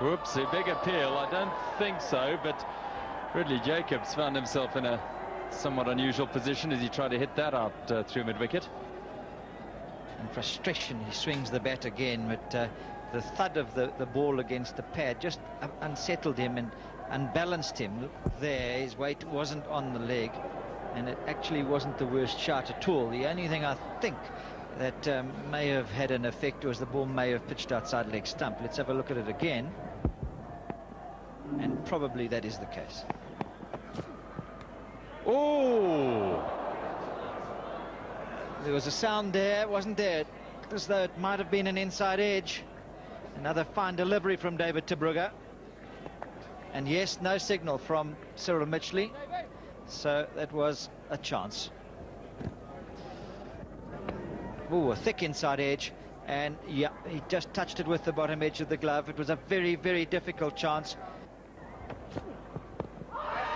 Whoops, a big appeal. I don't think so, but Ridley Jacobs found himself in a somewhat unusual position as he tried to hit that out through mid-wicket. In frustration, he swings the bat again, but the thud of the ball against the pad just unsettled him and unbalanced him there. His weight wasn't on the leg, and it actually wasn't the worst shot at all. The only thing I think that may have had an effect was the ball may have pitched outside leg stump. Let's have a look at it again, and probably that is the case. Oh! There was a sound there, wasn't there? As though it might have been an inside edge. Another fine delivery from David Terbrugge. And yes, no signal from Cyril Mitchley, so that was a chance. Ooh, a thick inside edge, and yeah, he just touched it with the bottom edge of the glove. It was a very, very difficult chance.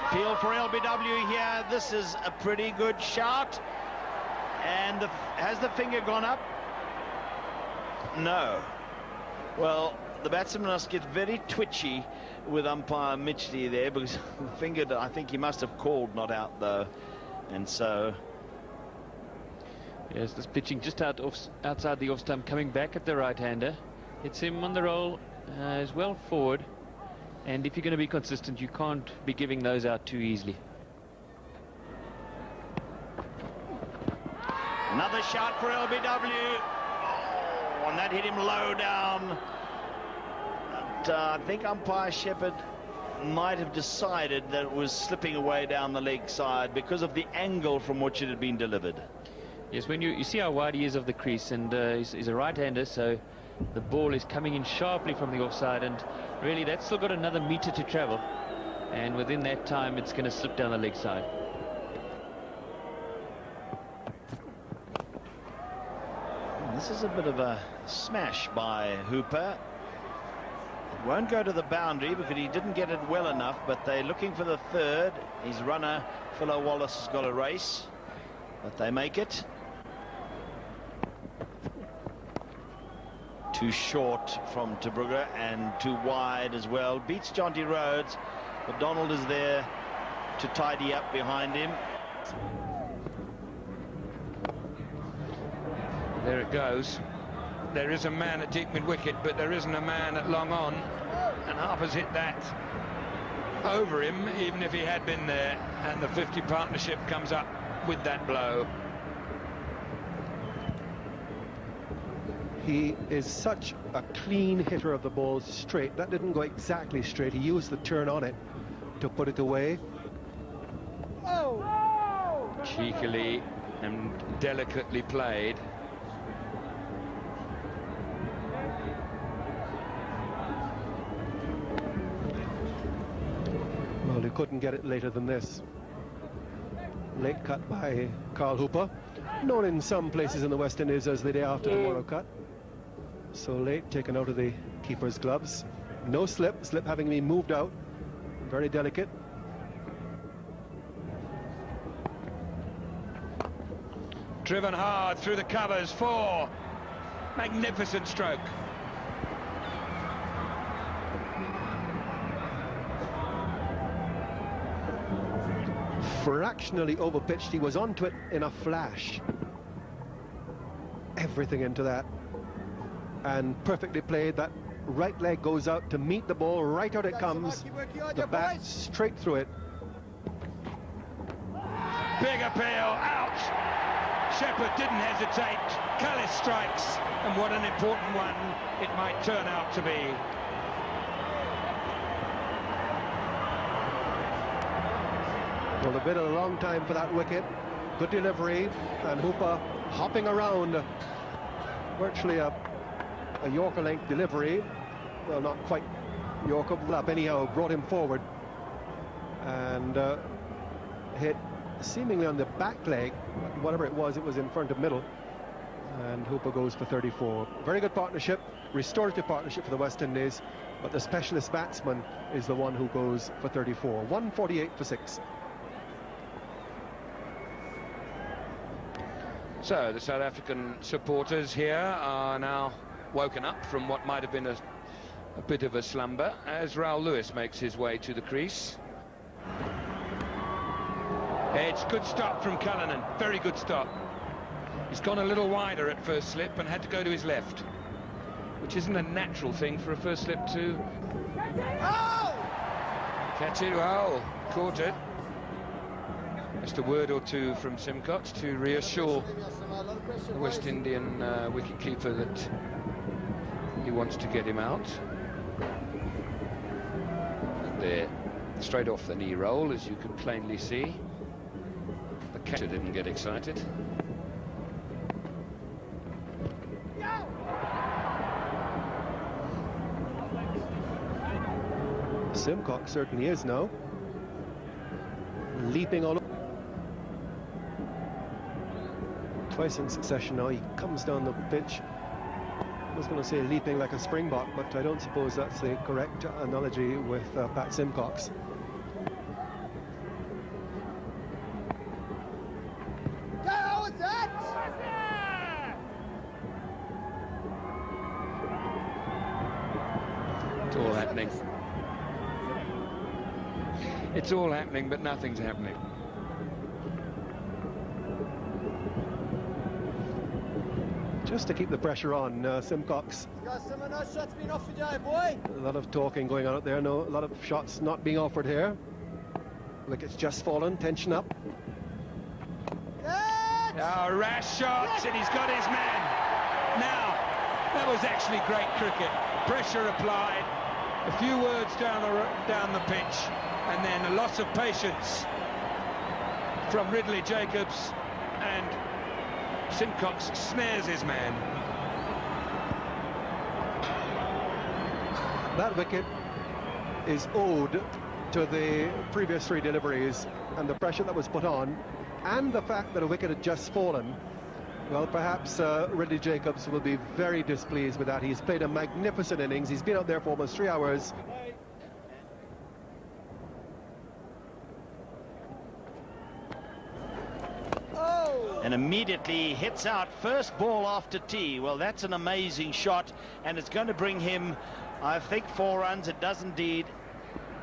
Appeal for LBW here. This is a pretty good shot. And has the finger gone up? No. Well, the batsman must get very twitchy with umpire Mitchley there, because the finger, I think he must have called not out though. And so... Yes, this pitching just outside the off stump, coming back at the right-hander. Hits him on the roll, is well forward. And if you're going to be consistent, you can't be giving those out too easily. Another shot for LBW. Oh, and that hit him low down. But, I think umpire Shepherd might have decided that it was slipping away down the leg side because of the angle from which it had been delivered. Yes, when you see how wide he is of the crease, and he's a right-hander, so the ball is coming in sharply from the offside, and really that's still got another meter to travel, and within that time it's going to slip down the leg side. This is a bit of a smash by Hooper. It won't go to the boundary because he didn't get it well enough, but they're looking for the third. His runner, Philo Wallace, has got a race, but they make it. Too short from Terbrugge and too wide as well. Beats Jonty Rhodes, but Donald is there to tidy up behind him. There it goes. There is a man at deep mid-wicket, but there isn't a man at long on. And Harper's hit that over him, even if he had been there. And the 50 partnership comes up with that blow. He is such a clean hitter of the ball straight. That didn't go exactly straight. He used the turn on it to put it away. Oh! Cheekily and delicately played. Well, he couldn't get it later than this. Late cut by Carl Hooper, known in some places in the West Indies as the day after tomorrow cut. So late, taken out of the keeper's gloves. No slip, slip having been moved out. Very delicate. Driven hard through the covers for magnificent stroke. Fractionally overpitched. He was onto it in a flash. Everything into that. And perfectly played. That right leg goes out to meet the ball. Right out it comes. The bat straight through it. Big appeal, out. Shepherd didn't hesitate. Callis strikes, and what an important one it might turn out to be. Well, they've been a long time for that wicket. Good delivery, and Hooper hopping around. Virtually a Yorker length delivery. Well, not quite Yorker, but anyhow, brought him forward. And hit seemingly on the back leg. Whatever it was in front of middle. And Hooper goes for 34. Very good partnership, restorative partnership for the West Indies. But the specialist batsman is the one who goes for 34. 148 for 6. So the South African supporters here are now woken up from what might have been a a bit of a slumber as Raul Lewis makes his way to the crease. Edge, good stop from Cullinan, very good stop. He's gone a little wider at first slip and had to go to his left, which isn't a natural thing for a first slip to catch it. Well, caught it. Just a word or two from Simcox to reassure the West Indian wicketkeeper that he wants to get him out. And there, straight off the knee roll, as you can plainly see. The catcher didn't get excited. Simcox certainly is now. Leaping on. Twice in succession now, he comes down the pitch. I was going to say leaping like a springbok, but I don't suppose that's the correct analogy with Pat Simcox. It's all happening. It's all happening, but nothing's happening. Just to keep the pressure on, Simcox. A lot of talking going on out there. No, a lot of shots not being offered here. Look, it's just fallen. Tension up. Oh, rash shots, and he's got his man. Now, that was actually great cricket. Pressure applied. A few words down the pitch, and then a loss of patience from Ridley Jacobs, and Simcox snares his man. That wicket is owed to the previous three deliveries and the pressure that was put on, and the fact that a wicket had just fallen. Well, perhaps Ridley Jacobs will be very displeased with that. He's played a magnificent innings. He's been out there for almost 3 hours. And immediately hits out first ball after tee. Well, that's an amazing shot, and it's going to bring him, I think, 4 runs. It does indeed.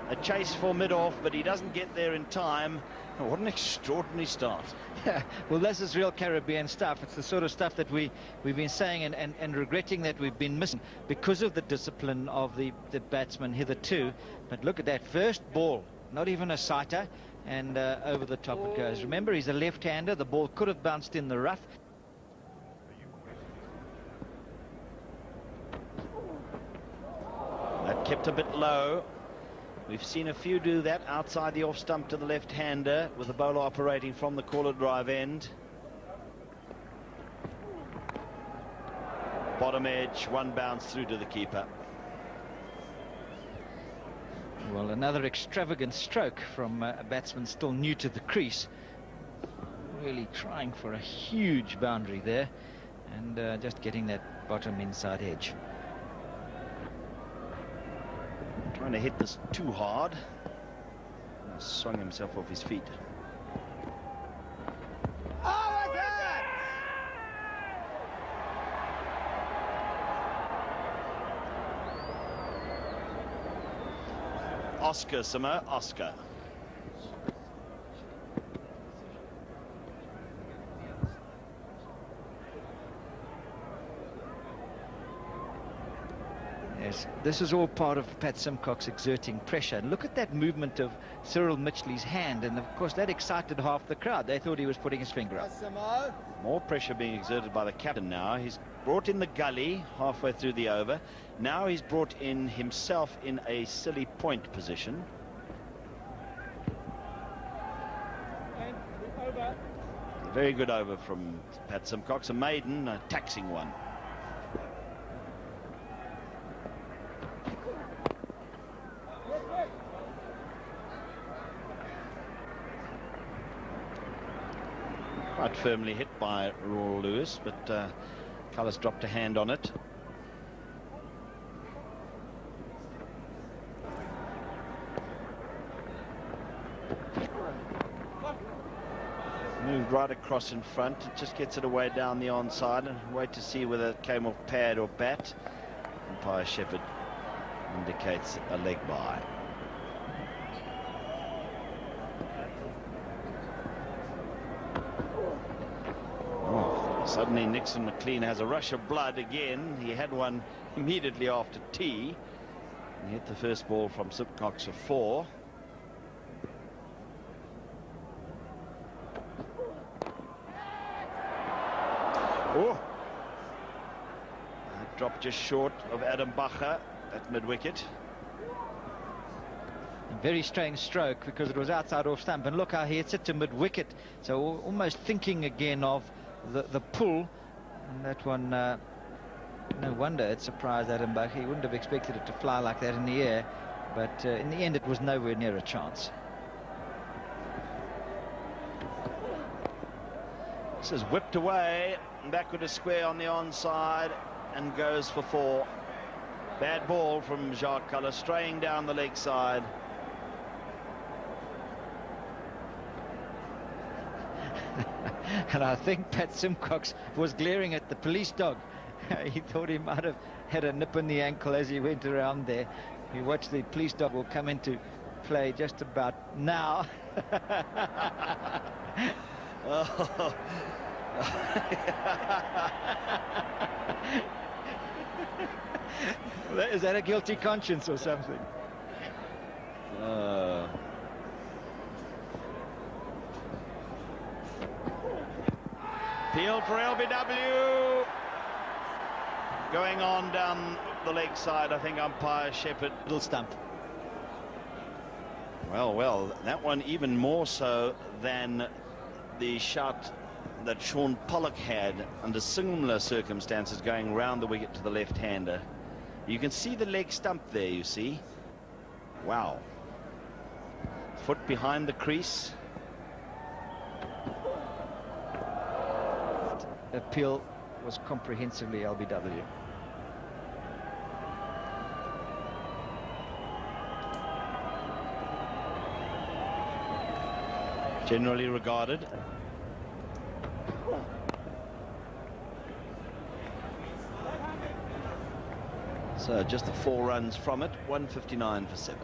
A chase for mid-off, but he doesn't get there in time. Oh, what an extraordinary start. Yeah, well, this is real Caribbean stuff. It's the sort of stuff that we've been saying and regretting that we've been missing because of the discipline of the batsman hitherto. But look at that first ball, not even a sighter, and over the top it goes. Remember, he's a left-hander. The ball could have bounced in the rough. That kept a bit low. We've seen a few do that outside the off stump to the left-hander, with the bowler operating from the corner drive end. Bottom edge, one bounce through to the keeper. Well, another extravagant stroke from a batsman still new to the crease. Really trying for a huge boundary there, and just getting that bottom inside edge. Trying to hit this too hard. Swung himself off his feet. Oscar, Simmer, Oscar. Yes, this is all part of Pat Simcox exerting pressure. And look at that movement of Cyril Mitchley's hand, and of course that excited half the crowd. They thought he was putting his finger up. More pressure being exerted by the captain now. He's brought in the gully halfway through the over. Now he's brought in himself in a silly point position. A very good over from Pat Simcox. A maiden, a taxing one. Quite firmly hit by Raul Lewis, but Cullis dropped a hand on it. Moved right across in front. It just gets it away down the onside, and wait to see whether it came off pad or bat. Umpire Shepherd indicates a leg bye. Oh, suddenly Nixon McLean has a rush of blood again. He had one immediately after tea. He hit the first ball from Simcox for 4. Oh, that dropped just short of Adam Bacher at mid-wicket. A very strange stroke because it was outside off stump, and look how he hits it to mid-wicket. So almost thinking again of the pull, and that one, no wonder it surprised Adam Bacher. He wouldn't have expected it to fly like that in the air, but in the end it was nowhere near a chance. This is whipped away, backward a square on the onside, and goes for 4. Bad ball from Jacques Culler, straying down the leg side. And I think Pat Simcox was glaring at the police dog. He thought he might have had a nip in the ankle as he went around there. You watch, the police dog will come into play just about now. Oh. Is that a guilty conscience or something? Peel for LBW. Going on down the leg side, I think umpire Shepherd. Little stump. Well, that one even more so than the shot that Sean Pollock had under similar circumstances going round the wicket to the left-hander. You can see the leg stump there, you see. Wow. Foot behind the crease. Appeal was comprehensively LBW. Generally regarded. So just the 4 runs from it, 159 for 7.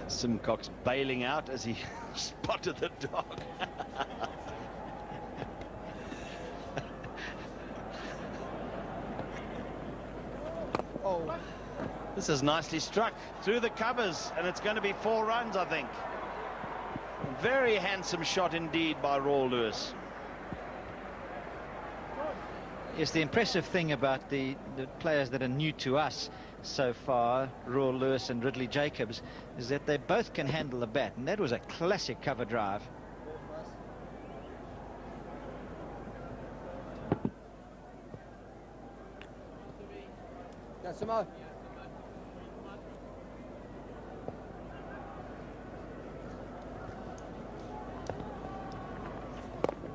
Simcox bailing out as he spotted the dog. Oh, This is nicely struck through the covers, and it's going to be 4 runs, I think. Very handsome shot indeed by Raw Lewis. Yes, the impressive thing about the players that are new to us so far, Raw Lewis and Ridley Jacobs, is that they both can handle the bat, and that was a classic cover drive. Decimo.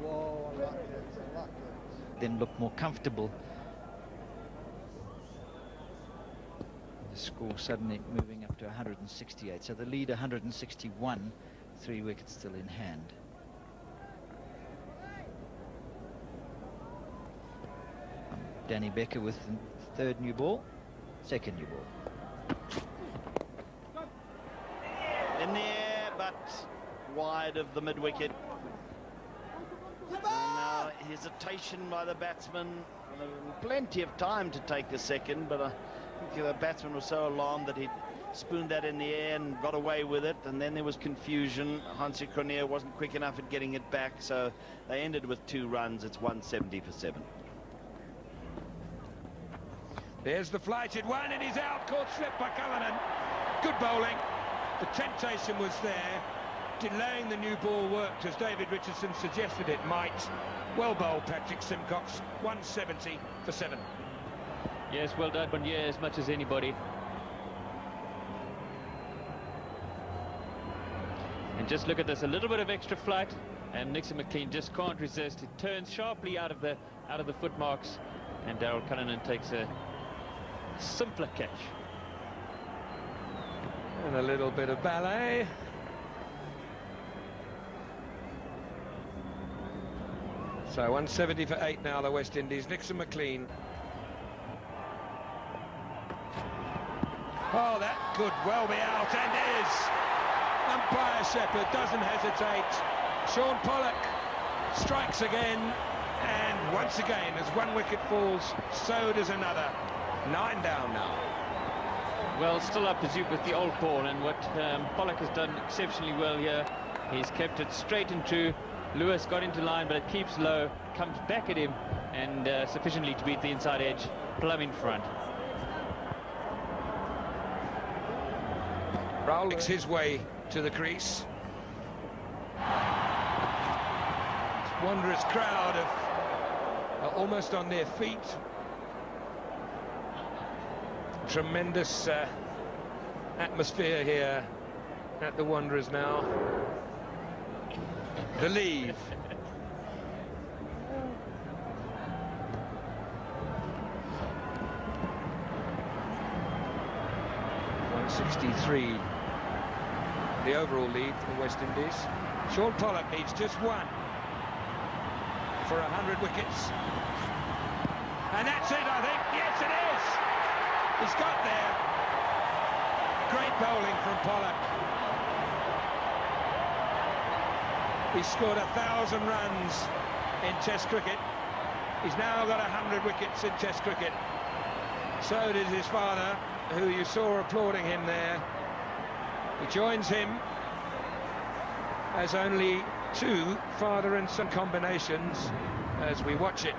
Whoa, I like it, I like it. Then look more comfortable. The score suddenly moving up to 168, so the lead 161, 3 wickets still in hand. Danny Becker with the 3rd new ball, 2nd new ball. In the air, but wide of the mid-wicket. And now hesitation by the batsman. Plenty of time to take the 2nd, but I think the batsman was so alarmed that he spooned that in the air and got away with it, and then there was confusion. Hansie Cronje wasn't quick enough at getting it back, so they ended with 2 runs. It's 170 for 7. There's the flighted one, and he's out, caught slip by Cullinan. Good bowling. The temptation was there. Delaying the new ball worked, as David Richardson suggested it might. Well bowled, Patrick Simcox. 170 for 7. Yes, well done, but yeah, as much as anybody. And just look at this, a little bit of extra flight, and Nixon McLean just can't resist. It turns sharply out of the foot marks, and Darryl Cullinan takes a simpler catch. And a little bit of ballet. So 170 for 8 now, the West Indies. Nixon McLean. Oh, that could well be out, and is. Umpire Shepherd doesn't hesitate. Sean Pollock strikes again, and once again, as one wicket falls, so does another. 9 down now. Well, still up as you with the old ball, and what Pollock has done exceptionally well here, he's kept it straight and true. Lewis got into line, but it keeps low, comes back at him, and sufficiently to beat the inside edge, plumb in front. Raul makes his way to the crease. This wondrous crowd are almost on their feet. Tremendous atmosphere here at the Wanderers now. The leave. .163. The overall lead for West Indies. Sean Pollock needs just one for 100 wickets. And that's it, I think. Yes, it is. He's got there. Great bowling from Pollock. He scored 1,000 runs in Test cricket. He's now got 100 wickets in Test cricket. So did his father, who you saw applauding him there. He joins him as only 2 father and son combinations as we watch it.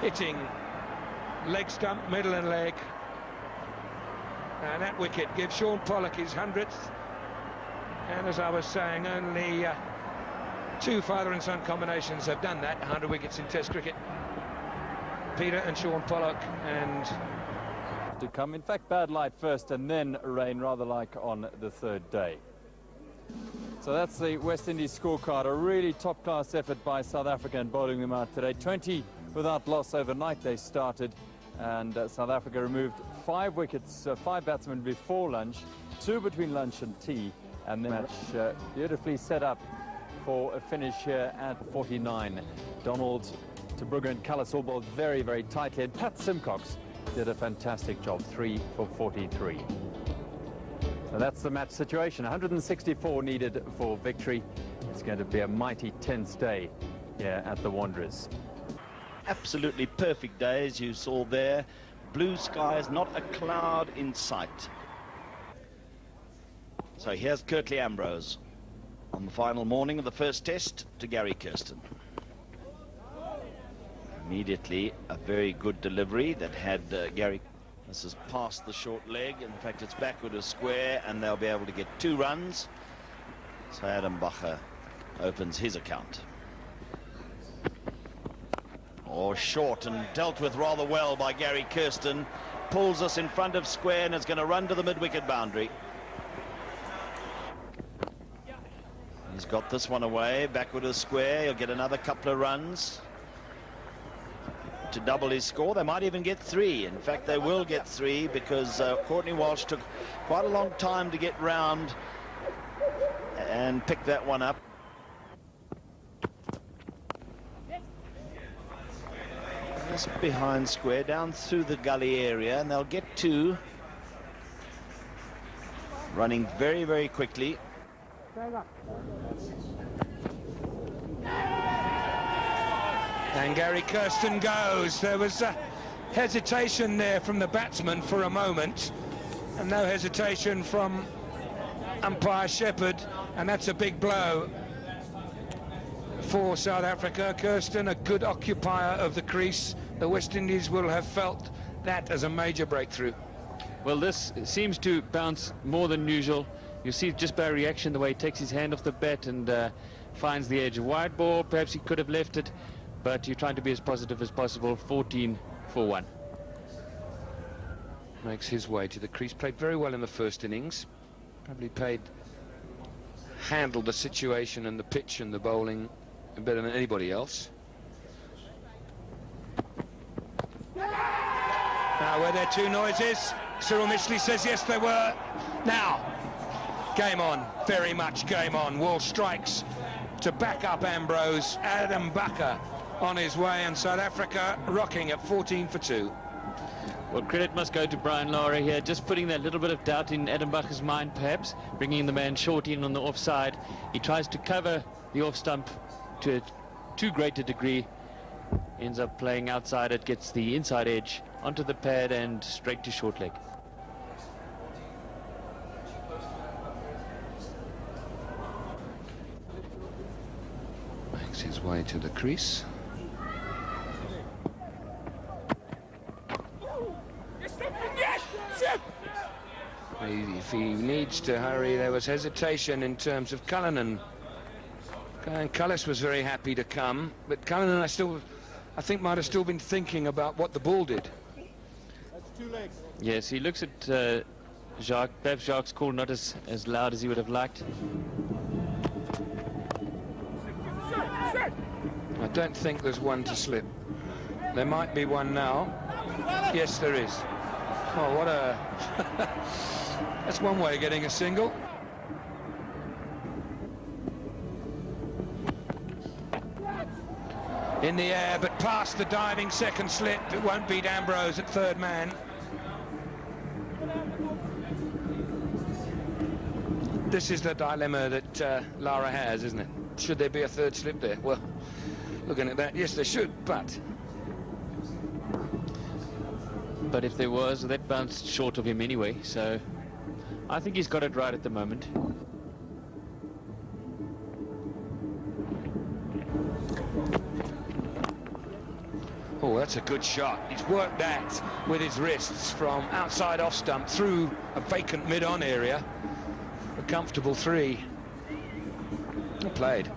Hitting leg stump, middle and leg. And that wicket gives Sean Pollock his 100th. And as I was saying, only 2 father and son combinations have done that, 100 wickets in Test cricket. Peter and Sean Pollock, and to come. In fact, bad light first and then rain, rather like on the 3rd day. So that's the West Indies scorecard. A really top-class effort by South Africa in bowling them out today. 20 without loss overnight they started, and South Africa removed 5 wickets, 5 batsmen before lunch, 2 between lunch and tea, and then match beautifully set up for a finish here at 49. Donald, Tabrugga and Callis all bowled very, very tightly, and Pat Simcox did a fantastic job, 3 for 43. So that's the match situation. 164 needed for victory. It's going to be a mighty tense day here at the Wanderers. Absolutely perfect day, as you saw there. Blue skies, not a cloud in sight. So here's Curtly Ambrose on the final morning of the first test to Gary Kirsten. Immediately a very good delivery that had Gary. This is past the short leg. In fact, it's backward a square, and they'll be able to get 2 runs. So Adam Bacher opens his account. Oh, short, and dealt with rather well by Gary Kirsten. Pulls us in front of square and is going to run to the mid-wicket boundary. He's got this one away, backward of square. He'll get another couple of runs to double his score. They might even get 3. In fact, they will get 3 because Courtney Walsh took quite a long time to get round and pick that one up. Just behind square, down through the gully area, and they'll get 2. Running very, very quickly. And Gary Kirsten goes. There was hesitation there from the batsman for a moment, and no hesitation from umpire Shepherd, and that's a big blow for South Africa. Kirsten, a good occupier of the crease. The West Indies will have felt that as a major breakthrough. Well, this seems to bounce more than usual. You see just by reaction the way he takes his hand off the bat and finds the edge. Wide ball, perhaps he could have left it, but you're trying to be as positive as possible. 14 for 1. Makes his way to the crease. Played very well in the first innings. Probably handled the situation and the pitch and the bowling better than anybody else. Now, were there 2 noises? Cyril Mitchley says yes, there were. Now, game on, very much game on. Walsh strikes to back up Ambrose. Adam Bacher on his way, and South Africa rocking at 14 for 2. Well, credit must go to Brian Lara here, just putting that little bit of doubt in Edenbacher's mind, perhaps, bringing the man short in on the offside. He tries to cover the off stump to a too great a degree, ends up playing outside it, gets the inside edge onto the pad and straight to short leg. Makes his way to the crease. If he needs to hurry, there was hesitation in terms of Cullinan. And Cullis was very happy to come, but Cullinan, I think, might have still been thinking about what the ball did. That's 2 legs. Yes, he looks at Jacques. Perhaps Jacques' call not as loud as he would have liked. I don't think there's one to slip. There might be one now. Yes, there is. Oh, what a... That's one way of getting a single. In the air, but past the diving second slip. It won't beat Ambrose at third man. This is the dilemma that Lara has, isn't it? Should there be a third slip there? Well, looking at that, yes, there should, but if there was, that bounced short of him anyway, so I think he's got it right at the moment. oh, that's a good shot. He's worked that with his wrists from outside off stump through a vacant mid-on area. A comfortable 3. Well played.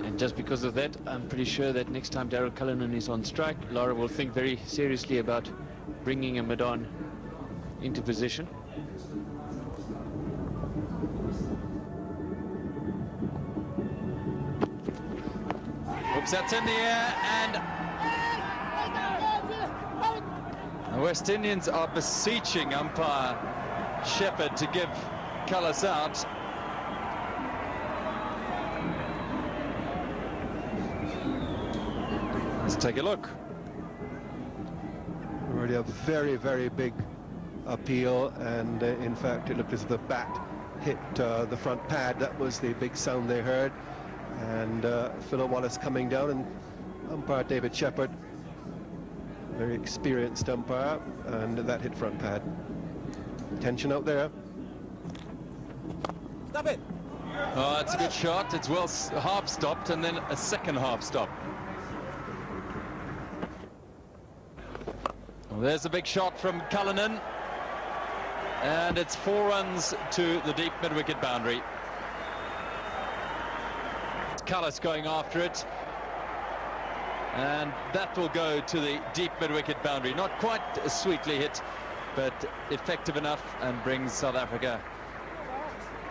And just because of that, I'm pretty sure that next time Daryl Cullinan is on strike, Lara will think very seriously about bringing a mid-on into position. Oops, that's in the air, and the West Indians are beseeching umpire Shepherd to give Cullis out. Let's take a look. Already a very, very big appeal, and in fact it looked as if the bat hit the front pad. That was the big sound they heard. And Philip Wallace coming down, and umpire David Shepherd, very experienced umpire, and that hit front pad. Tension out there. Stop it! Oh, that's a good shot. It's well half stopped, and then a second half stop. Well, there's a big shot from Cullinan, and it's 4 runs to the deep mid-wicket boundary. Cullis going after it, and that will go to the deep mid-wicket boundary. Not quite sweetly hit, but effective enough, and brings South Africa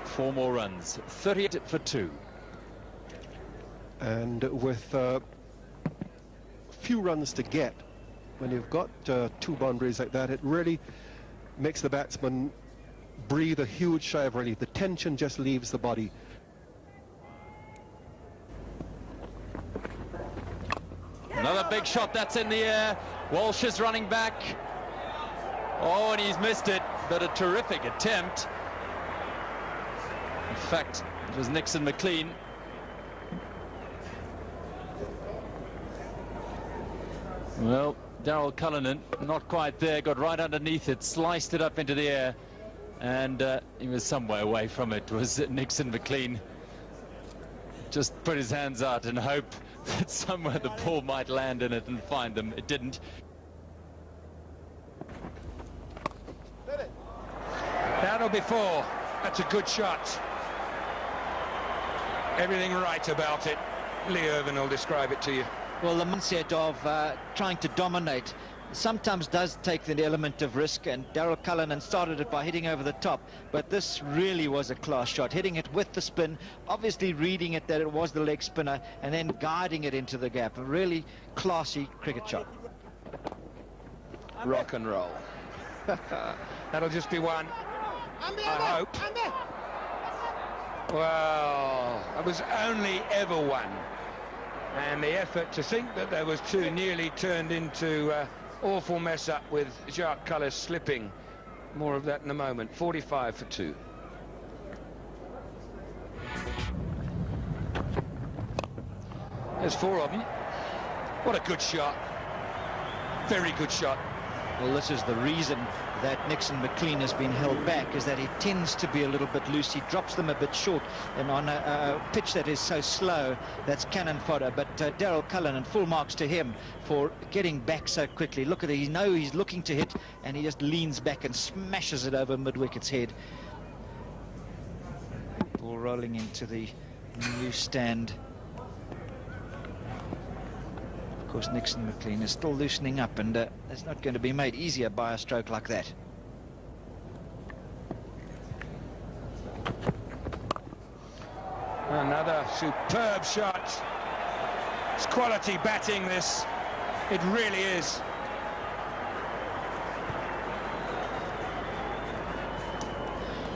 4 more runs. 38 for 2. And with few runs to get, when you've got 2 boundaries like that, it really makes the batsman breathe a huge sigh of relief. The tension just leaves the body. Another big shot, that's in the air. Walsh is running back. Oh, and he's missed it, but a terrific attempt. In fact, it was Nixon McLean. Well, Daryl Cullinan, not quite there, got right underneath it, sliced it up into the air, and he was some way away from it, was Nixon McLean. Just put his hands out and hope that somewhere the ball might land in it and find them. It didn't. That'll be 4. That's a good shot. Everything right about it. Lee Irvin will describe it to you. Well, the mindset of trying to dominate sometimes does take the element of risk, and Daryl Cullinan started it by hitting over the top, but this really was a class shot, hitting it with the spin, obviously reading it that it was the leg spinner, and then guiding it into the gap. A really classy cricket shot. Rock and roll. That'll just be 1. I hope. Well, it was only ever 1. And the effort to think that there was 2 nearly turned into awful mess up with Jacques Cullis slipping. More of that in a moment. 45 for 2. There's 4 of them. What a good shot. Very good shot. Well, this is the reason that Nixon McLean has been held back, is that he tends to be a little bit loose. He drops them a bit short, and on a pitch that is so slow, that's cannon fodder. But Daryl Cullen, and full marks to him for getting back so quickly. Look at it, you know he's looking to hit, and he just leans back and smashes it over mid-wicket's head. Ball rolling into the new stand. Of course, Nixon McLean is still loosening up, and it's not going to be made easier by a stroke like that. Another superb shot. It's quality batting, this. It really is.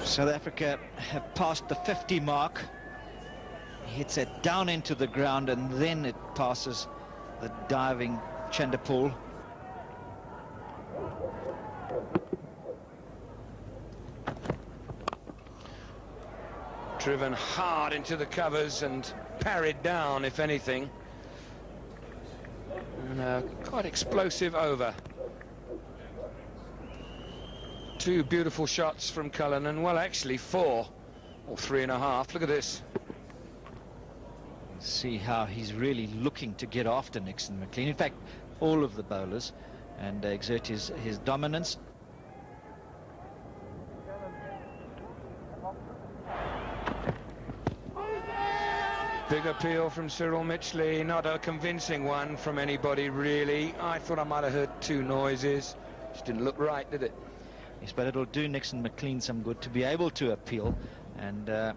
South Africa have passed the 50 mark. He hits it down into the ground, and then it passes the diving Chanderpaul. Driven hard into the covers and parried down, if anything. And a quite explosive over. 2 beautiful shots from Cullen, and well, actually 4 or 3.5. Look at this. See how he's really looking to get after Nixon McLean. In fact, all of the bowlers, and exert his dominance. Big appeal from Cyril Mitchley, not a convincing one from anybody really. I thought I might have heard 2 noises. Just didn't look right, did it? Yes, but it'll do Nixon McLean some good to be able to appeal, and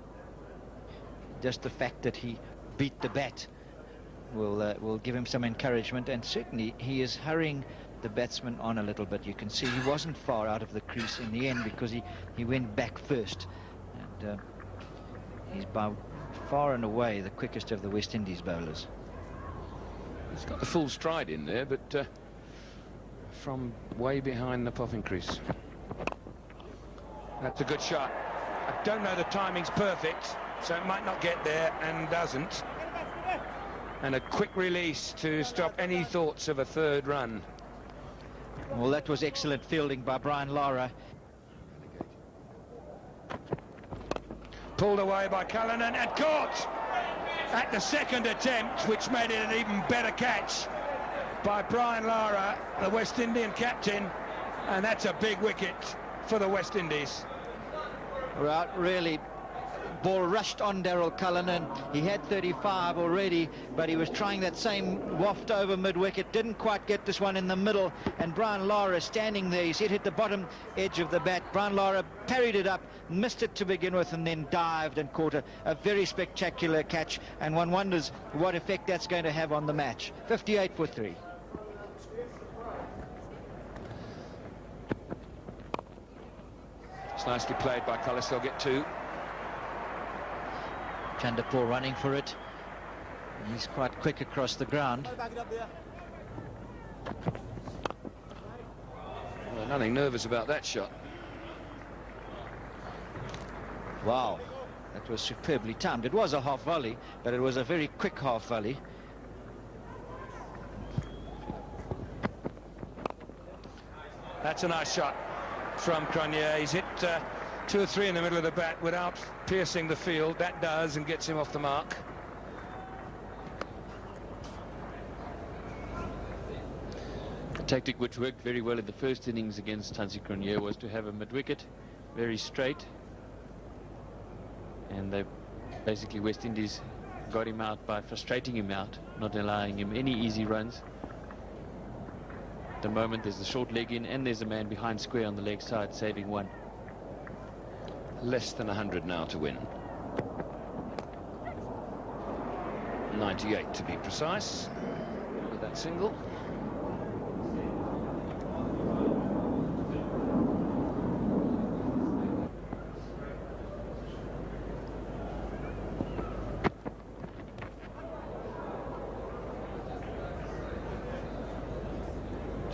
just the fact that he beat the bat will give him some encouragement, and certainly he is hurrying the batsman on a little bit. You can see he wasn't far out of the crease in the end because he went back first, and he's by far and away the quickest of the West Indies bowlers. He's got the full stride in there, but from way behind the popping crease. That's a good shot. I don't know the timing's perfect, so it might not get there, and doesn't. And a quick release to stop any thoughts of a 3rd run. Well, that was excellent fielding by Brian Lara. Pulled away by Cullen and caught at the 2nd attempt, which made it an even better catch by Brian Lara, the West Indian captain, and that's a big wicket for the West Indies. Right, really, ball rushed on Daryl Cullen, and he had 35 already, but he was trying that same waft over mid-wicket, didn't quite get this one in the middle, and Brian Lara standing there, he's hit the bottom edge of the bat. Brian Lara parried it up, missed it to begin with, and then dived and caught a very spectacular catch, and one wonders what effect that's going to have on the match. 58 for 3. It's nicely played by Cullis. They'll get 2. Chanderpaul running for it. He's quite quick across the ground. Well, nothing nervous about that shot. Wow, that was superbly timed. It was a half volley, but it was a very quick half volley. That's a nice shot from Cronje. He's hit 2 or 3 in the middle of the bat without piercing the field. That does, and gets him off the mark. The tactic which worked very well in the first innings against Thansi Cronje was to have a mid-wicket, very straight, and they basically, West Indies got him out by frustrating him out, not allowing him any easy runs. At the moment there's the short leg in, and there's a man behind square on the leg side saving 1. Less than 100 now to win. 98 to be precise with that single.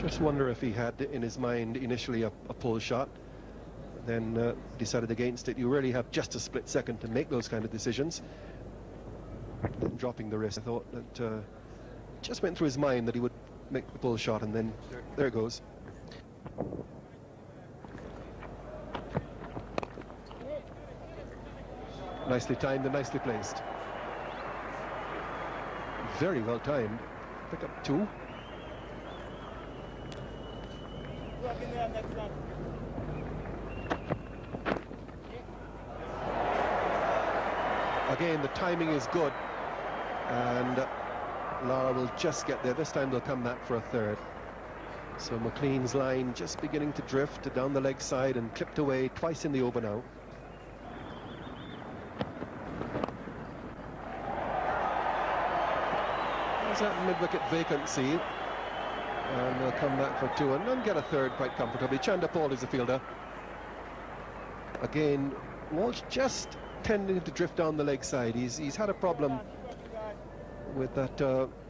Just wonder if he had in his mind initially a pull shot, then decided against it. You really have just a split second to make those kind of decisions. Then dropping the wrist, I thought that just went through his mind that he would make the pull shot, and then there it goes. Nicely timed and nicely placed. Very well timed. Pick up 2. Again, the timing is good, and Lara will just get there. This time they'll come back for a third. So McLean's line just beginning to drift down the leg side and clipped away twice in the over now. There's that mid-wicket vacancy, and they'll come back for 2 and then get a third quite comfortably. Chanderpaul is the fielder. Again, Walsh just tending to drift down the leg side. He's had a problem with that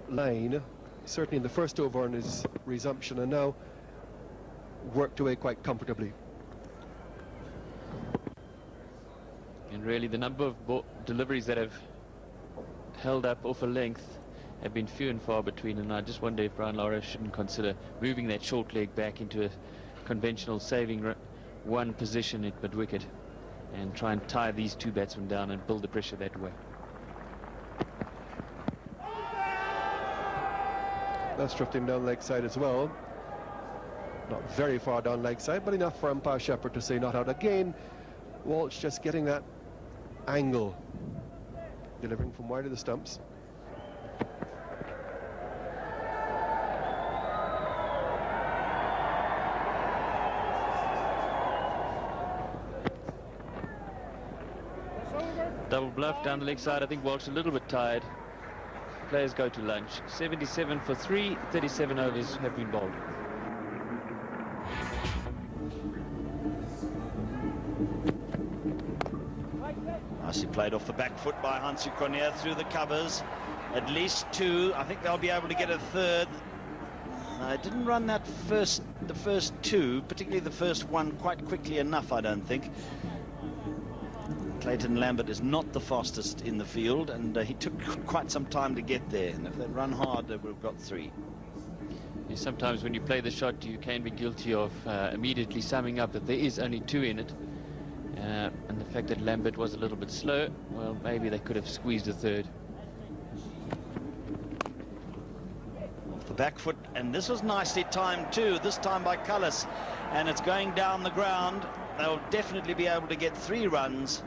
line, certainly in the first over on his resumption, and now worked away quite comfortably. And really the number of deliveries that have held up off a length have been few and far between, and I just wonder if Brian Lara shouldn't consider moving that short leg back into a conventional saving one position at mid-wicket and try and tie these 2 batsmen down and build the pressure that way. That's drifting down leg side as well. Not very far down leg side, but enough for umpire Shepherd to say not out. Again, Walsh just getting that angle, delivering from wide of the stumps. Double bluff down the leg side. I think Walsh a little bit tired. Players go to lunch. 77 for 3, 37 overs have been bowled. Nicely played off the back foot by Hansi Cronje through the covers. At least 2. I think they'll be able to get a third. Didn't run the first 2, particularly the first one, quite quickly enough, I don't think. Clayton Lambert is not the fastest in the field, and he took quite some time to get there, and if they'd run hard they would have got 3. Sometimes when you play the shot you can be guilty of immediately summing up that there is only 2 in it, and the fact that Lambert was a little bit slow, well, maybe they could have squeezed a third. Off the back foot, and this was nicely timed too, this time by Cullis, and it's going down the ground. They'll definitely be able to get 3 runs.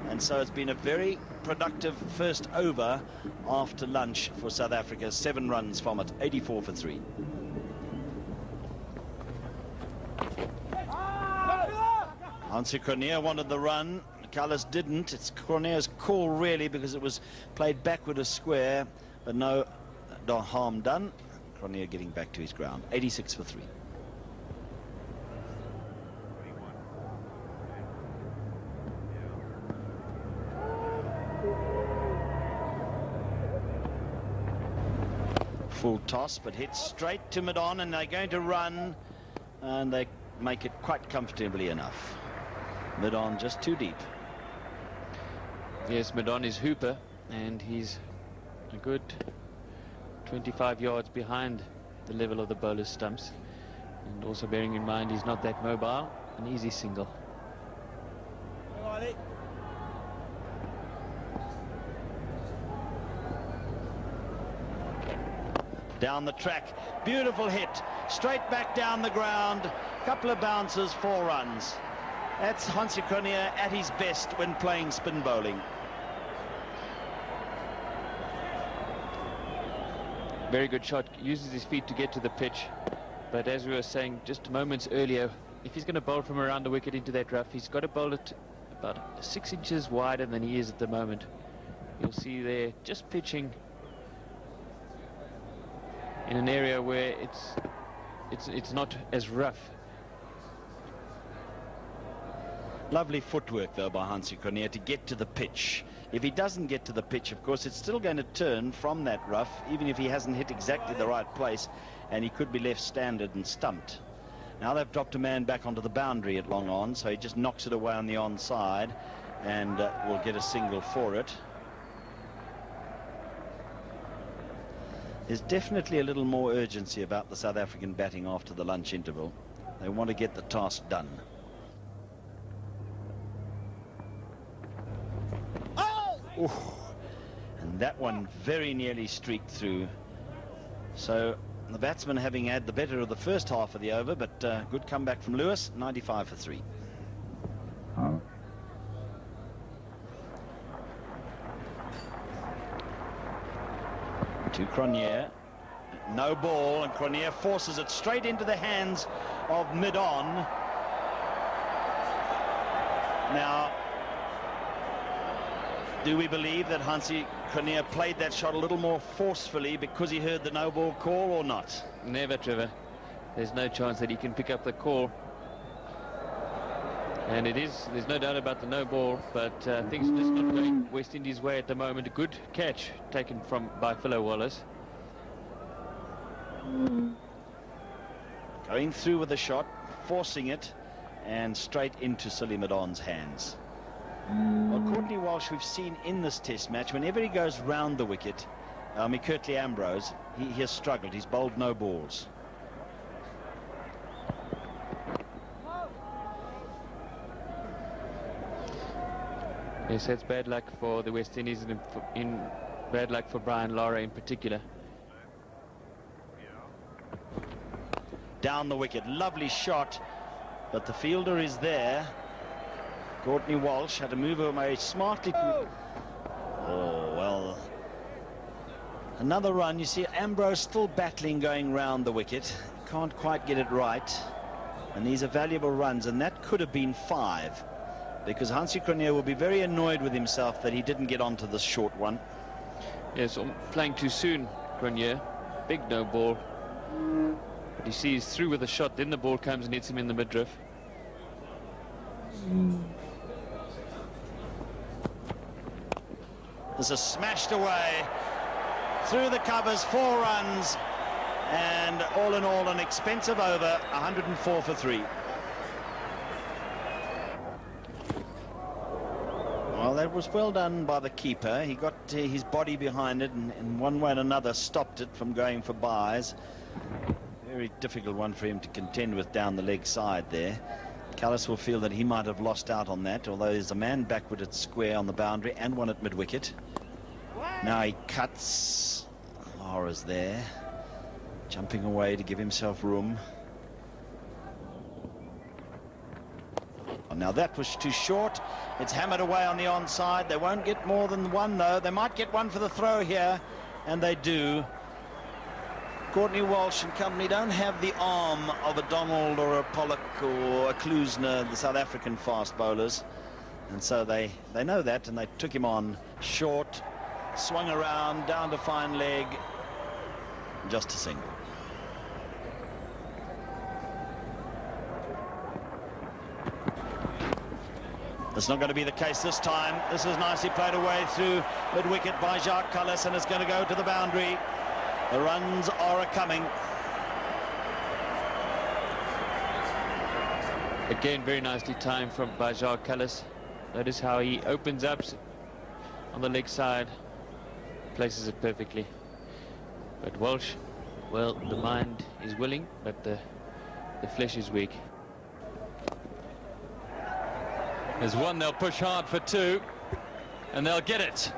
And so it's been a very productive first over after lunch for South Africa. 7 runs from it, 84 for 3. Hansi Cronje wanted the run. Cullis didn't. It's Cronje's call really, because it was played backward a square, but no harm done. Cronje getting back to his ground. 86 for 3. Full toss, but hits straight to mid-on, and they're going to run, and they make it quite comfortably enough. Mid-on just too deep. Yes, mid-on is Hooper, and he's a good 25 yards behind the level of the bowler's stumps, and also bearing in mind he's not that mobile. An easy single. Down the track, beautiful hit, straight back down the ground, couple of bounces, 4 runs. That's Hansi Cronje at his best when playing spin bowling. Very good shot, uses his feet to get to the pitch, but as we were saying just moments earlier, if he's going to bowl from around the wicket into that rough, he's got to bowl it about 6 inches wider than he is at the moment. You'll see there, just pitching in an area where it's not as rough. Lovely footwork, though, by Hansi Cronje to get to the pitch. If he doesn't get to the pitch, of course, it's still going to turn from that rough, even if he hasn't hit exactly the right place, and he could be left stranded and stumped. Now they've dropped a man back onto the boundary at long on, so he just knocks it away on the onside and will get a single for it. There's definitely a little more urgency about the South African batting after the lunch interval. They want to get the task done. Ooh. And that one very nearly streaked through. So the batsman having had the better of the first half of the over, but good comeback from Lewis, 95 for 3. To Cronje. No ball, and Cronje forces it straight into the hands of mid-on. Now, do we believe that Hansi Cronje played that shot a little more forcefully because he heard the no ball call, or not? Never, Trevor. There's no chance that he can pick up the call. And there's no doubt about the no ball, but things are just not going West Indies' way at the moment. A good catch taken by Philo Wallace. Going through with the shot, forcing it, and straight into Silly Madon's hands. Well, Courtney Walsh, we've seen in this test match, whenever he goes round the wicket, Curtly Ambrose, he has struggled. He's bowled no balls. Yes, that's bad luck for the West Indies, and in bad luck for Brian Lara in particular. Down the wicket, lovely shot, but the fielder is there. Courtney Walsh had to move away smartly. Oh, well. Another run. You see Ambrose still battling going round the wicket. Can't quite get it right. And these are valuable runs, and that could have been 5. Because Hansi Cronje will be very annoyed with himself that he didn't get onto this short one. Yes, playing too soon, Cronje. Big no ball. But he sees through with a shot, then the ball comes and hits him in the midriff. This is smashed away through the covers, 4 runs, and all in all an expensive over, 104 for 3. Well, that was well done by the keeper. He got his body behind it, and in one way and another stopped it from going for byes. Very difficult one for him to contend with down the leg side there. Callis will feel that he might have lost out on that, although there's a man backward at square on the boundary and one at mid-wicket. Now he cuts. Lara's there, jumping away to give himself room. Now that was too short. It's hammered away on the onside. They won't get more than 1, though. They might get 1 for the throw here, and they do. Courtney Walsh and company don't have the arm of a Donald or a Pollock or a Klusner, the South African fast bowlers. And so they know that, and they took him on short, swung around, down to fine leg, just a single. That's not going to be the case this time. This is nicely played away through mid-wicket by Jacques Callis, and it's going to go to the boundary. The runs are a-coming. Again, very nicely timed by Jacques Callis. Notice how he opens up on the leg side, places it perfectly. But Walsh, well, the mind is willing, but the flesh is weak. There's 1, they'll push hard for 2, and they'll get it.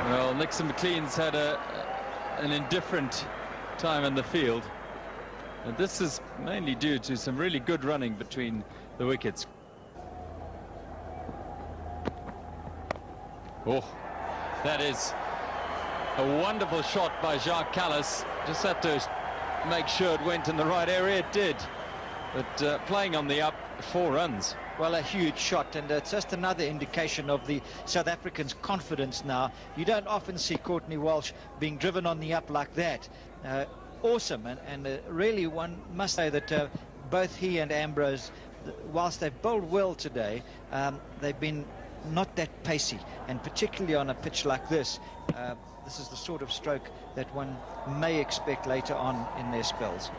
Well, Nixon McLean's had an indifferent time in the field. And this is mainly due to some really good running between the wickets. Oh, that is a wonderful shot by Jacques Callis. Just had to make sure it went in the right area. It did. But playing on the up, 4 runs. Well, a huge shot, and it's just another indication of the South Africans' confidence now. You don't often see Courtney Walsh being driven on the up like that. Awesome, and really one must say that both he and Ambrose, whilst they've bowled well today, they've been not that pacey, and particularly on a pitch like this, this is the sort of stroke that one may expect later on in their spells.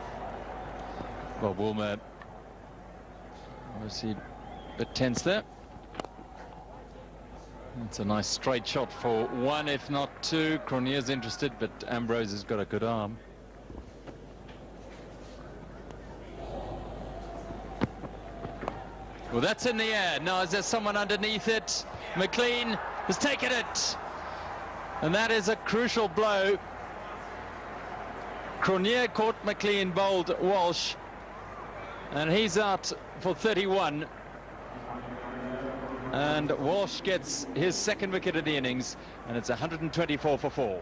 Well, Woolmer obviously a bit tense there. It's a nice straight shot for one, if not two. Cronier's interested, but Ambrose has got a good arm. Well, that's in the air. Now, is there someone underneath it? McLean has taken it. And that is a crucial blow. Cronier caught McLean, bowled Walsh. And he's out for 31. And Walsh gets his second wicket of the innings. And it's 124 for 4.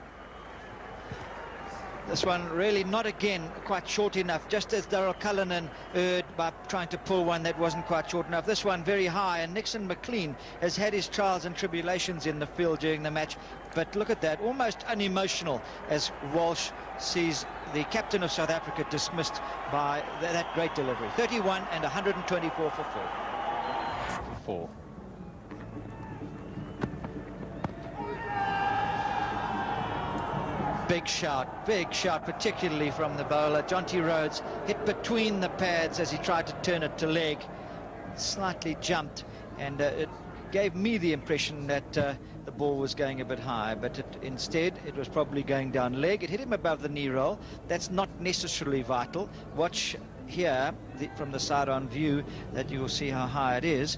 This one really not again quite short enough, just as Darrell Cullinan erred by trying to pull one that wasn't quite short enough. This one very high, and Nixon McLean has had his trials and tribulations in the field during the match, but look at that, almost unemotional as Walsh sees the captain of South Africa dismissed by that great delivery. 31 and 124 for 4. Big shout, particularly from the bowler. Jonty Rhodes hit between the pads as he tried to turn it to leg. Slightly jumped, and it gave me the impression that the ball was going a bit high, but instead it was probably going down leg. It hit him above the knee roll. That's not necessarily vital. Watch here from the side-on view that you will see how high it is.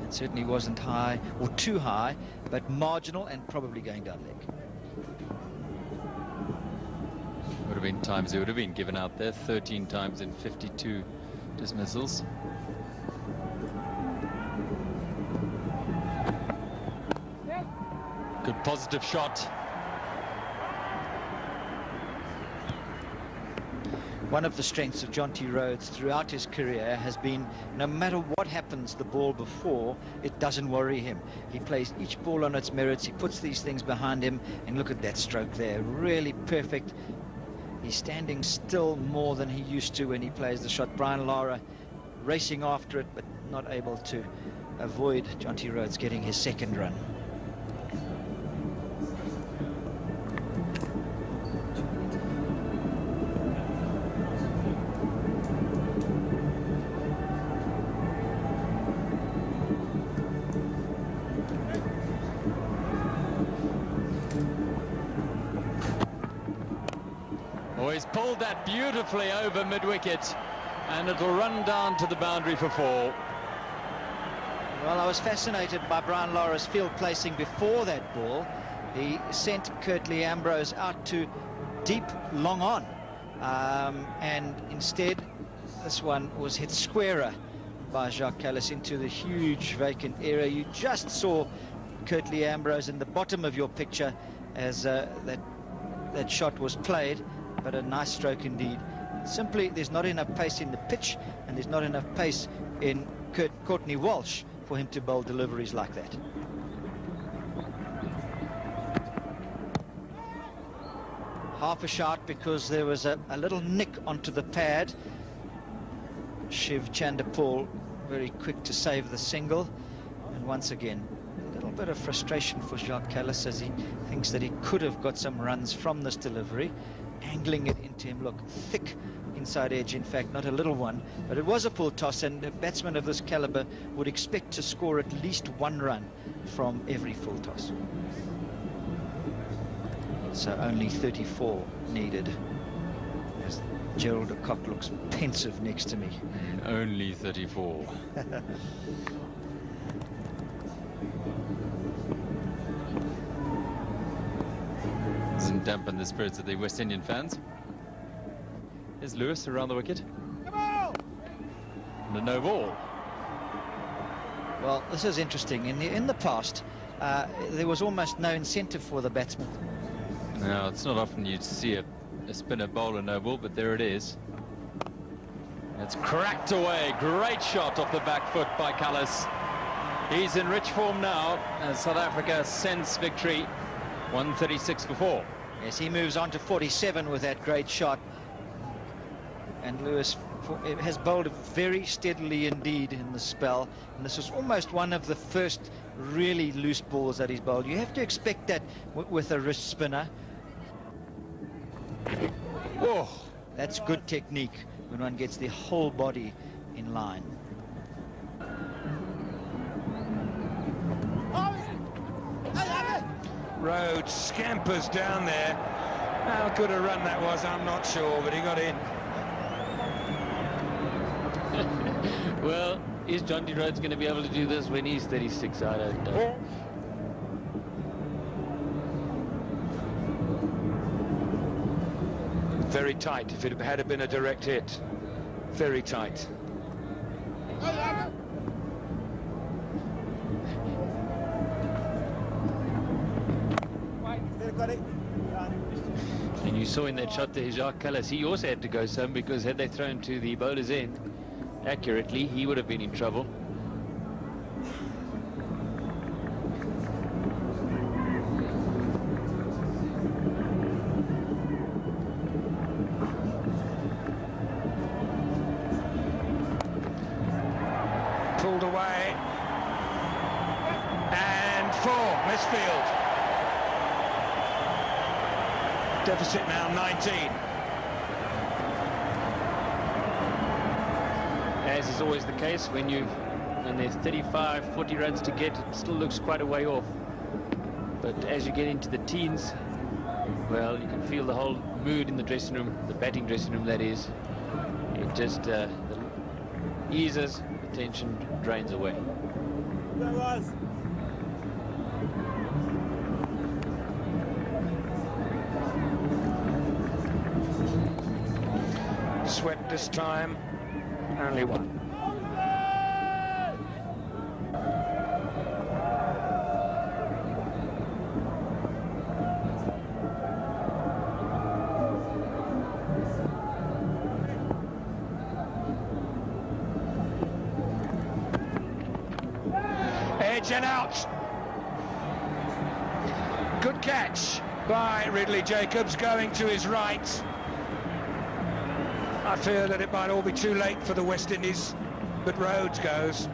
It certainly wasn't high or too high, but marginal and probably going down leg. Would have been times he would have been given out there, 13 times in 52 dismissals. Good positive shot. One of the strengths of Jonty Rhodes throughout his career has been, no matter what happens the ball before, it doesn't worry him. He plays each ball on its merits, he puts these things behind him, and look at that stroke there, really perfect. He's standing still more than he used to when he plays the shot. Brian Lara racing after it, but not able to avoid Jonty Rhodes getting his second run. He's pulled that beautifully over mid-wicket, and it'll run down to the boundary for 4. Well, I was fascinated by Brian Lara's field placing before that ball. He sent Curtly Ambrose out to deep long on, and instead this one was hit squarer by Jacques Kallis into the huge vacant area. You just saw Curtly Ambrose in the bottom of your picture as that shot was played. But a nice stroke indeed. Simply, there's not enough pace in the pitch, and there's not enough pace in Courtney Walsh for him to bowl deliveries like that. Half a shot because there was a little nick onto the pad. Shiv Chanderpaul very quick to save the single, and once again a little bit of frustration for Jacques Kallis as he thinks that he could have got some runs from this delivery. Angling it into him, look, thick inside edge, in fact, not a little one, but it was a full toss, and a batsman of this caliber would expect to score at least 1 run from every full toss. So only 34 needed, as Gerald de Kock looks pensive next to me. Only 34. Doesn't dampen the spirits of the West Indian fans. Here's Lewis around the wicket. And a no ball. Well, this is interesting. In the past, there was almost no incentive for the batsman. No, it's not often you'd see a spinner bowl a no ball, but there it is. It's cracked away. Great shot off the back foot by Kallis. He's in rich form now as South Africa sends victory 136 for 4. Yes, he moves on to 47 with that great shot. And Lewis has bowled very steadily indeed in the spell, and this was almost one of the first really loose balls that he's bowled. You have to expect that with a wrist spinner. Oh, That's good technique when one gets the whole body in line. Rhodes scampers down there. How good a run that was, I'm not sure, but he got in. Well, is John D. Rhodes going to be able to do this when he's 36? I don't know. Very tight, if it had been a direct hit. Very tight. And you saw in that shot there, Jacques Callis, he also had to go some, because had they thrown to the bowler's end accurately, he would have been in trouble. Pulled away. And 4, misfield. Deficit now 19. As is always the case, when there's 35, 40 runs to get, it still looks quite a way off. But as you get into the teens, well, you can feel the whole mood in the dressing room, the batting dressing room that is. It just eases, the tension drains away. Swept this time, only 1. Edge and out. Good catch by Ridley Jacobs, going to his right. I fear that it might all be too late for the West Indies, but Rhodes goes.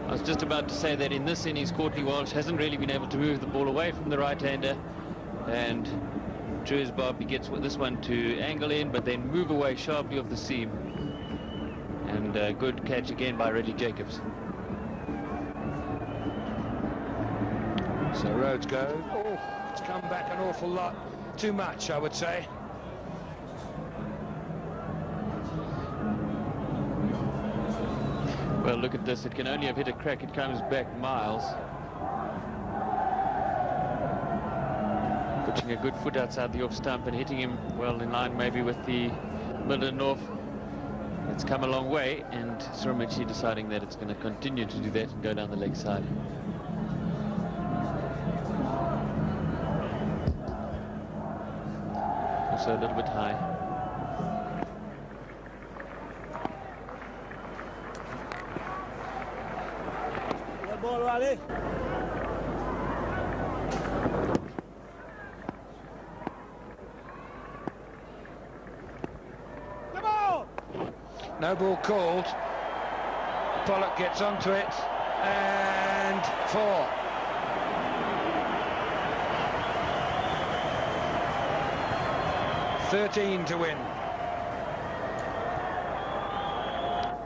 I was just about to say that in this innings, Courtney Walsh hasn't really been able to move the ball away from the right-hander, and true as Bob, he gets this one to angle in, but then move away sharply off the seam. And good catch again by Ridley Jacobs. So Rhodes goes. Oh, it's come back an awful lot. Too much, I would say. Well, look at this. It can only have hit a crack. It comes back miles. Putting a good foot outside the off stump and hitting him well in line maybe with the middle and off. It's come a long way, and Srimachi deciding that it's going to continue to do that and go down the leg side. Also a little bit high. No ball called. Pollock gets onto it, and 4. $13 to win.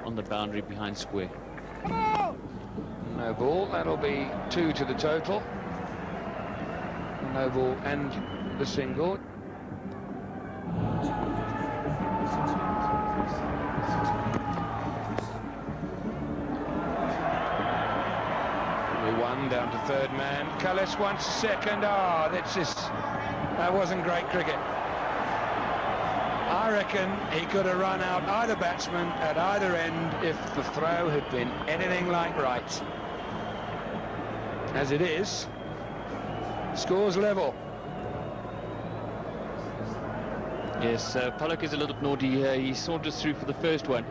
On the boundary behind square. No ball, that'll be 2 to the total. No ball and the single. One down to third man. Cullis wants second. Ah, that wasn't great cricket. I reckon he could have run out either batsman at either end if the throw had been anything like right. As it is, scores level. Yes, Pollock is a little bit naughty. He saunters through for the first one,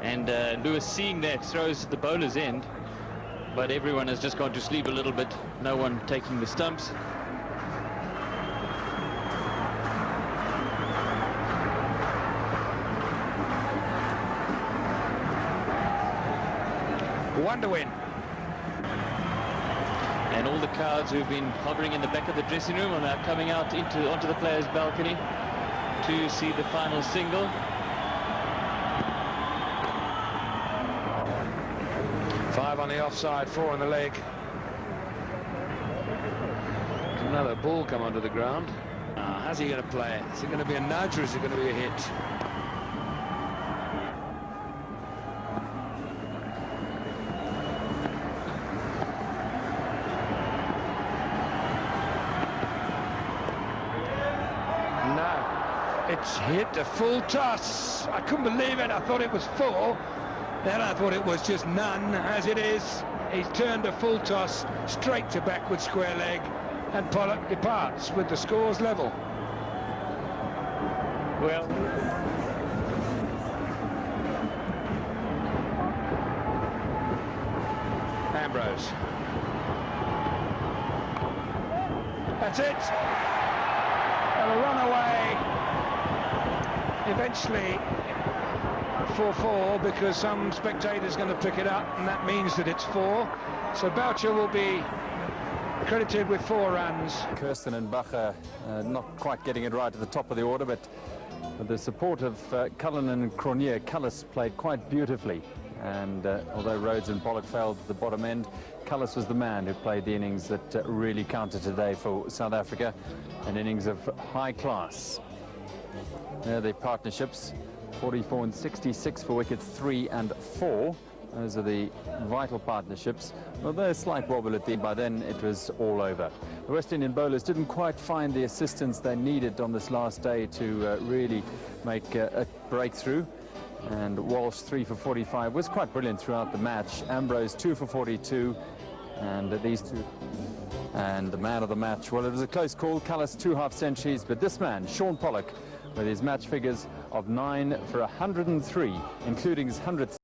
and Lewis, seeing that, throws to the bowler's end, but everyone has just gone to sleep a little bit. No one taking the stumps. one to win. And all the crowds who've been hovering in the back of the dressing room are now coming out onto the players' balcony to see the final single. Five on the offside, 4 on the leg. Another ball come onto the ground. How's he going to play it? Is it going to be a nudge or is it going to be a hit? No, it's hit a full toss. I couldn't believe it. I thought it was 4. Then I thought it was just none. As it is, he's turned a full toss straight to backward square leg, and Pollock departs with the scores level. Well, Ambrose. That's it. They'll run away. Eventually 4-4, because some spectator's going to pick it up, and that means that it's 4. So Boucher will be credited with 4 runs. Kirsten and Bacher not quite getting it right at the top of the order, but with the support of Cullen and Cronje, Cullis played quite beautifully. And although Rhodes and Pollock failed at the bottom end, Cullis was the man who played the innings that really counted today for South Africa, an innings of high class. There the partnerships, 44 and 66 for wickets 3 and 4. Those are the vital partnerships. Although a slight wobble at the end, by then it was all over. The West Indian bowlers didn't quite find the assistance they needed on this last day to really make a breakthrough. And Walsh 3 for 45 was quite brilliant throughout the match. Ambrose 2 for 42, and these two. And the man of the match, well, it was a close call. Cullis 2 half-centuries, but this man, Sean Pollock, with his match figures of 9 for 103, including his 100th.